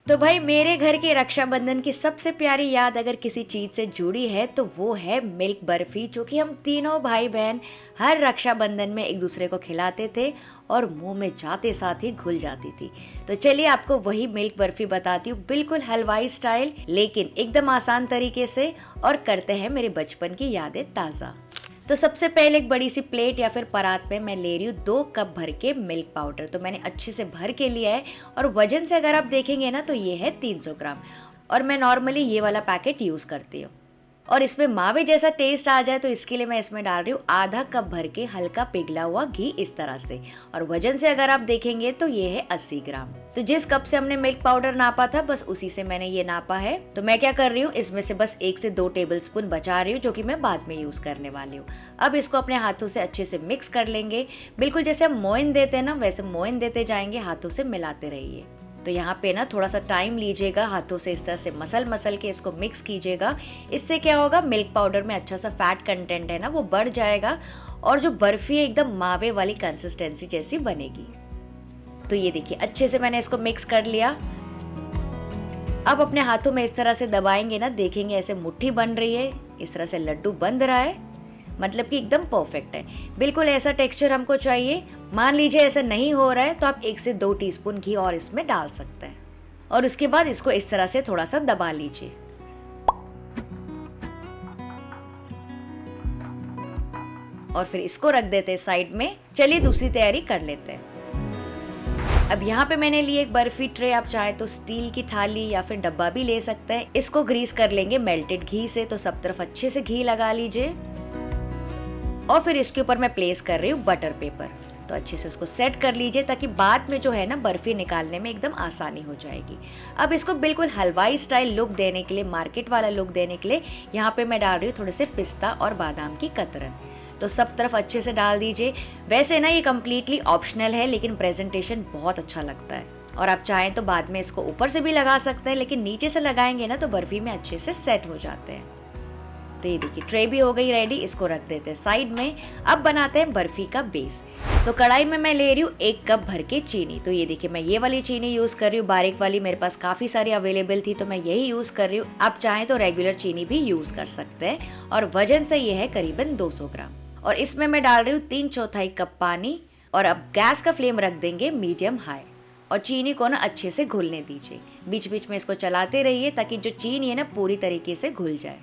तो भाई मेरे घर के रक्षाबंधन की सबसे प्यारी याद अगर किसी चीज से जुड़ी है तो वो है मिल्क बर्फी, जो कि हम तीनों भाई बहन हर रक्षाबंधन में एक दूसरे को खिलाते थे और मुंह में जाते साथ ही घुल जाती थी। तो चलिए आपको वही मिल्क बर्फी बताती हूँ, बिल्कुल हलवाई स्टाइल लेकिन एकदम आसान तरीके से, और करते हैं मेरे बचपन की यादें ताज़ा। तो सबसे पहले एक बड़ी सी प्लेट या फिर परात पे मैं ले रही हूँ 2 कप भर के मिल्क पाउडर। तो मैंने अच्छे से भर के लिया है और वजन से अगर आप देखेंगे ना तो ये है 300 ग्राम, और मैं नॉर्मली ये वाला पैकेट यूज़ करती हूँ। और इसमें मावे जैसा टेस्ट आ जाए तो इसके लिए मैं इसमें डाल रही हूँ आधा कप भर के हल्का पिघला हुआ घी, इस तरह से। और वजन से अगर आप देखेंगे तो ये है 80 ग्राम। तो जिस कप से हमने मिल्क पाउडर नापा था बस उसी से मैंने ये नापा है। तो मैं क्या कर रही हूँ, इसमें से बस 1 से 2 टेबल स्पून बचा रही हूँ, जो कि मैं बाद में यूज करने वाली हूँ। अब इसको अपने हाथों से अच्छे से मिक्स कर लेंगे, बिल्कुल जैसे हम मोइन देते हैं ना वैसे मोइन देते जाएंगे, हाथों से मिलाते रहिए। तो यहाँ पे ना थोड़ा सा टाइम लीजिएगा, हाथों से इस तरह से मसल मसल के इसको मिक्स कीजिएगा। इससे क्या होगा, मिल्क पाउडर में अच्छा सा फैट कंटेंट है ना वो बढ़ जाएगा और जो बर्फी है एकदम मावे वाली कंसिस्टेंसी जैसी बनेगी। तो ये देखिए अच्छे से मैंने इसको मिक्स कर लिया। अब अपने हाथों में इस तरह से दबाएंगे ना, देखेंगे ऐसे मुट्ठी बन रही है, इस तरह से लड्डू बंध रहा है, मतलब कि एकदम परफेक्ट है। बिल्कुल ऐसा टेक्सचर हमको चाहिए। मान लीजिए ऐसा नहीं हो रहा है तो आप 1 से 2 टीस्पून घी और इसमें डाल सकते हैं, और उसके बाद इसको इस तरह से थोड़ा सा दबा लीजिए। और फिर इसको रख देते हैं साइड में। चलिए दूसरी तैयारी कर लेते हैं। अब यहाँ पे मैंने ली एक बर्फी ट्रे, आप चाहे तो स्टील की थाली या फिर डब्बा भी ले सकते हैं। इसको ग्रीस कर लेंगे मेल्टेड घी से, तो सब तरफ अच्छे से घी लगा लीजिए। और फिर इसके ऊपर मैं प्लेस कर रही हूँ बटर पेपर। तो अच्छे से उसको सेट कर लीजिए ताकि बाद में जो है ना बर्फी निकालने में एकदम आसानी हो जाएगी। अब इसको बिल्कुल हलवाई स्टाइल लुक देने के लिए, मार्केट वाला लुक देने के लिए यहाँ पे मैं डाल रही हूँ थोड़े से पिस्ता और बादाम की कतरन। तो सब तरफ अच्छे से डाल दीजिए। वैसे ना ये कम्प्लीटली ऑप्शनल है लेकिन प्रेजेंटेशन बहुत अच्छा लगता है, और आप चाहें तो बाद में इसको ऊपर से भी लगा सकते हैं, लेकिन नीचे से लगाएंगे ना तो बर्फी में अच्छे से सेट हो जाते हैं। तो ये देखिए ट्रे भी हो गई रेडी, इसको रख देते हैं साइड में। अब बनाते हैं बर्फी का बेस। तो कढ़ाई में मैं ले रही हूँ 1 कप भर के चीनी। तो ये देखिए मैं ये वाली चीनी यूज कर रही हूँ, बारीक वाली, मेरे पास काफी सारी अवेलेबल थी तो मैं यही यूज कर रही हूँ। आप चाहें तो रेगुलर चीनी भी यूज कर सकते हैं, और वजन से ये है करीबन 200 ग्राम। और इसमें मैं डाल रही हूँ 3/4 कप पानी। और अब गैस का फ्लेम रख देंगे मीडियम हाई, और चीनी को ना अच्छे से घुलने दीजिए। बीच बीच में इसको चलाते रहिए ताकि जो चीनी है ना पूरी तरीके से घुल जाए।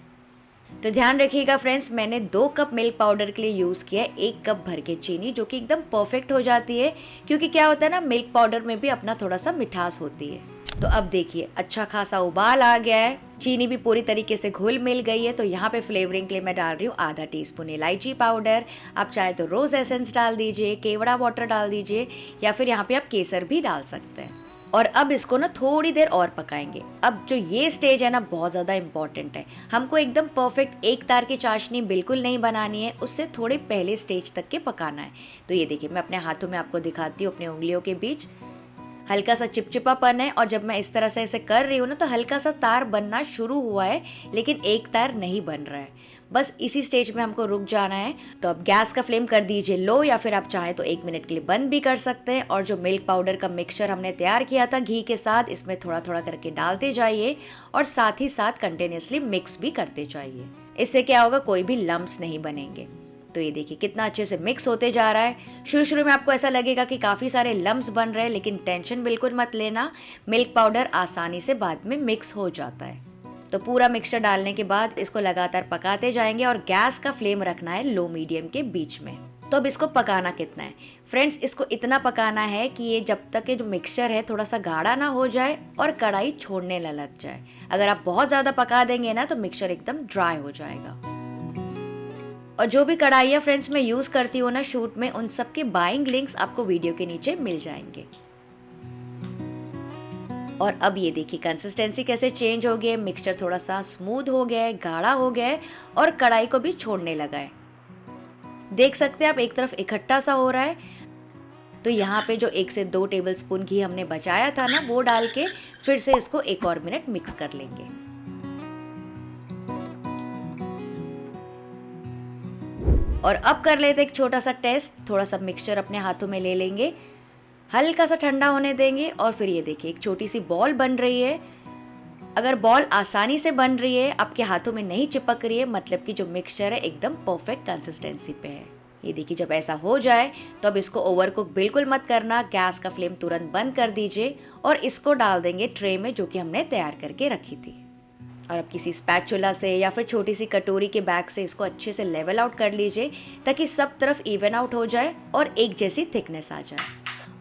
तो ध्यान रखिएगा फ्रेंड्स, मैंने 2 कप मिल्क पाउडर के लिए यूज़ किया है 1 कप भर के चीनी, जो कि एकदम परफेक्ट हो जाती है। क्योंकि क्या होता है ना, मिल्क पाउडर में भी अपना थोड़ा सा मिठास होती है। तो अब देखिए अच्छा खासा उबाल आ गया है, चीनी भी पूरी तरीके से घुल मिल गई है। तो यहाँ पे फ्लेवरिंग के लिए मैं डाल रही हूँ आधा टीस्पून इलायची पाउडर। आप चाहे तो रोज एसेंस डाल दीजिए, केवड़ा वाटर डाल दीजिए, या फिर यहाँ पे आप केसर भी डाल सकते हैं। और अब इसको ना थोड़ी देर और पकाएंगे। अब जो ये स्टेज है ना बहुत ज़्यादा इम्पॉर्टेंट है। हमको एकदम परफेक्ट एक तार की चाशनी बिल्कुल नहीं बनानी है, उससे थोड़े पहले स्टेज तक के पकाना है। तो ये देखिए मैं अपने हाथों में आपको दिखाती हूँ, अपने उंगलियों के बीच हल्का सा चिपचिपापन है, और जब मैं इस तरह से ऐसे कर रही हूँ ना तो हल्का सा तार बनना शुरू हुआ है, लेकिन एक तार नहीं बन रहा है। बस इसी स्टेज में हमको रुक जाना है। तो अब गैस का फ्लेम कर दीजिए लो, या फिर आप चाहें तो 1 मिनट के लिए बंद भी कर सकते हैं। और जो मिल्क पाउडर का मिक्सचर हमने तैयार किया था घी के साथ, इसमें थोड़ा थोड़ा करके डालते जाइए और साथ ही साथ कंटिन्यूसली मिक्स भी करते जाइए। इससे क्या होगा, कोई भी लम्प्स नहीं बनेंगे। तो ये देखिए कितना अच्छे से मिक्स होते जा रहा है। शुरू शुरू में आपको ऐसा लगेगा कि काफ़ी सारे लम्प्स बन रहे हैं, लेकिन टेंशन बिल्कुल मत लेना, मिल्क पाउडर आसानी से बाद में मिक्स हो जाता है। तो पूरा मिक्सचर डालने के बाद इसको लगातार पकाते जाएंगे, और गैस का फ्लेम रखना है लो मीडियम के बीच में। तो अब इसको पकाना कितना है फ्रेंड्स, इसको इतना पकाना है कि ये जब तक ये जो मिक्सचर है थोड़ा सा गाढ़ा ना हो जाए और कढ़ाई छोड़ने न लग जाए। अगर आप बहुत ज़्यादा पका देंगे ना तो मिक्सचर एकदम ड्राई हो जाएगा। और जो भी कढ़ाइयाँ फ्रेंड्स मैं यूज़ करती हूँ ना शूट में, उन सब के बाइंग लिंक्स आपको वीडियो के नीचे मिल जाएंगे। और अब ये देखिए कंसिस्टेंसी कैसे चेंज हो गई है, मिक्सचर थोड़ा सा स्मूथ हो गया है, गाढ़ा हो गया है, और कढ़ाई को भी छोड़ने लगा है। देख सकते हैं आप एक तरफ इकट्ठा सा हो रहा है। तो यहाँ पे जो 1 से 2 टेबल स्पून घी हमने बचाया था ना वो डाल के फिर से इसको 1 और मिनट मिक्स कर लेंगे। और अब कर लेते एक छोटा सा टेस्ट, थोड़ा सा मिक्सचर अपने हाथों में ले लेंगे हल्का सा ठंडा होने देंगे और फिर ये देखिए एक छोटी सी बॉल बन रही है। अगर बॉल आसानी से बन रही है, आपके हाथों में नहीं चिपक रही है, मतलब कि जो मिक्सचर है एकदम परफेक्ट कंसिस्टेंसी पे है। ये देखिए जब ऐसा हो जाए तो अब इसको ओवर कुक बिल्कुल मत करना, गैस का फ्लेम तुरंत बंद कर दीजिए और इसको डाल देंगे ट्रे में जो कि हमने तैयार करके रखी थी। और अब किसी स्पैचुला से या फिर छोटी सी कटोरी के बैग से इसको अच्छे से लेवल आउट कर लीजिए ताकि सब तरफ इवन आउट हो जाए और एक जैसी थिकनेस आ जाए।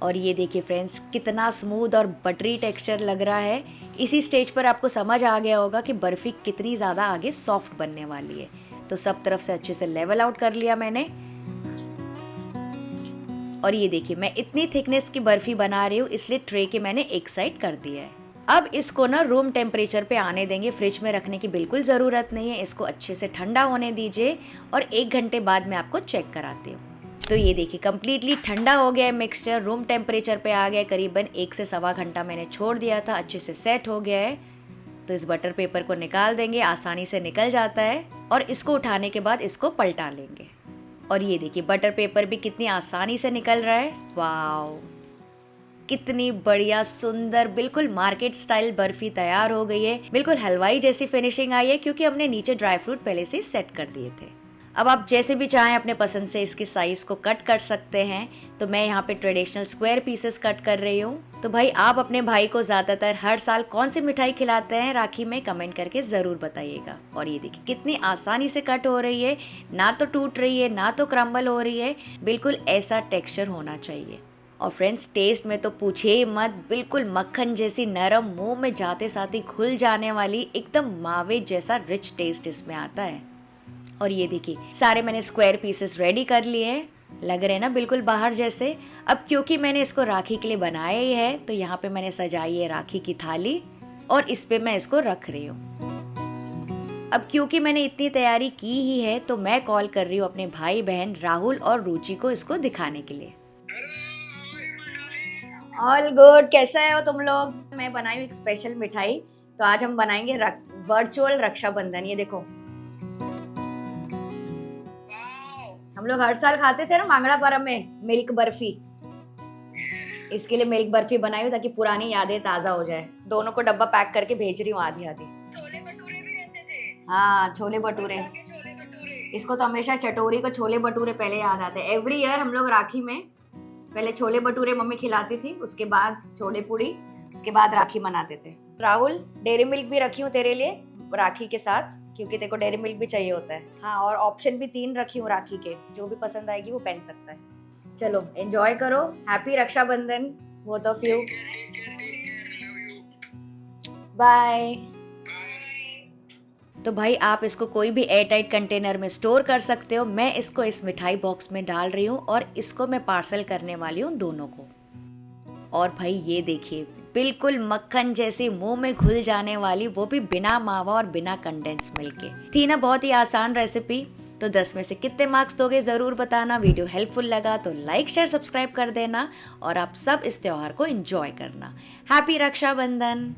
और ये देखिए फ्रेंड्स कितना स्मूथ और बटरी टेक्सचर लग रहा है। इसी स्टेज पर आपको समझ आ गया होगा कि बर्फ़ी कितनी ज़्यादा आगे सॉफ्ट बनने वाली है। तो सब तरफ से अच्छे से लेवल आउट कर लिया मैंने। और ये देखिए मैं इतनी थिकनेस की बर्फ़ी बना रही हूँ, इसलिए ट्रे के मैंने एक साइड कर दिया है। अब इसको ना रूम टेम्परेचर पे आने देंगे, फ्रिज में रखने की बिल्कुल ज़रूरत नहीं है। इसको अच्छे से ठंडा होने दीजिए और 1 घंटे बाद मैं आपको चेक कराती हूँ। तो ये देखिए कम्प्लीटली ठंडा हो गया है मिक्सचर, रूम टेम्परेचर पे आ गया। करीबन 1 से सवा घंटा मैंने छोड़ दिया था, अच्छे से सेट हो गया है। तो इस बटर पेपर को निकाल देंगे, आसानी से निकल जाता है। और इसको उठाने के बाद इसको पलटा लेंगे। और ये देखिए बटर पेपर भी कितनी आसानी से निकल रहा है। वाओ, कितनी बढ़िया सुंदर बिल्कुल मार्केट स्टाइल बर्फी तैयार हो गई है। बिल्कुल हलवाई जैसी फिनिशिंग आई है क्योंकि हमने नीचे ड्राई फ्रूट पहले से सेट कर दिए थे। अब आप जैसे भी चाहें अपने पसंद से इसके साइज को कट कर सकते हैं। तो मैं यहाँ पे ट्रेडिशनल स्क्वायर पीसेस कट कर रही हूँ। तो भाई आप अपने भाई को ज़्यादातर हर साल कौन सी मिठाई खिलाते हैं राखी में कमेंट करके ज़रूर बताइएगा। और ये देखिए कितनी आसानी से कट हो रही है, ना तो टूट रही है ना तो क्रम्बल हो रही है। बिल्कुल ऐसा टेक्स्चर होना चाहिए। और फ्रेंड्स टेस्ट में तो पूछिए मत, बिल्कुल मक्खन जैसी नरम, मुंह में जाते साथ ही घुल जाने वाली एकदम मावे जैसा रिच टेस्ट इसमें आता है। और ये देखिए सारे मैंने स्क्वायर पीसेस रेडी कर लिए हैं, लग रहे हैं ना बिल्कुल बाहर जैसे। अब क्योंकि मैंने इसको राखी के लिए बनाया ही है तो यहाँ पे मैंने सजाई है राखी की थाली और इस पे मैं इसको रख रही हूँ। अब क्योंकि मैंने इतनी तैयारी की ही है तो मैं कॉल कर रही हूँ अपने भाई बहन राहुल और रुचि को इसको दिखाने के लिए। ऑल गुड, कैसा है हो तुम लोग? मैं बनाई हूँ एक स्पेशल मिठाई। तो आज हम बनाएंगे वर्चुअल रक्षाबंधन। ये देखो हम लोग हर साल खाते थे ना मांगड़ा परम में मिल्क बर्फी, इसके लिए मिल्क बर्फी बनाई हूँ ताकि पुरानी यादें ताजा हो जाए। दोनों को डब्बा पैक करके भेज रही हूँ आधी आधी। छोले भटूरे भी रहते थे। हाँ छोले भटूरे, इसको तो हमेशा चटोरी को छोले भटूरे पहले याद आते हैं। एवरी ईयर हम लोग राखी में पहले छोले भटूरे मम्मी खिलाती थी, उसके बाद छोले पूड़ी, उसके बाद राखी मनाते थे। राहुल डेयरी मिल्क भी रखी हूँ तेरे लिए राखी के साथ, क्योंकि तेरे को डेयरी मिल्क भी चाहिए होता है। हाँ और ऑप्शन भी 3 रखी हूँ राखी के, जो भी पसंद आएगी वो पहन सकता है। चलो एंजॉय करो, happy Rakshabandhan both of you. Bye. तो भाई आप इसको कोई भी एयर टाइट कंटेनर में स्टोर कर सकते हो। मैं इसको इस मिठाई बॉक्स में डाल रही हूँ और इसको मैं पार्सल करने वाली हूँ दोनों को। और भाई ये देखिए बिल्कुल मक्खन जैसी मुंह में घुल जाने वाली, वो भी बिना मावा और बिना कंडेंस मिल्क के। थी ना बहुत ही आसान रेसिपी। तो 10 में से कितने मार्क्स दोगे ज़रूर बताना। वीडियो हेल्पफुल लगा तो लाइक शेयर सब्सक्राइब कर देना और आप सब इस त्योहार को एंजॉय करना। हैप्पी रक्षाबंधन।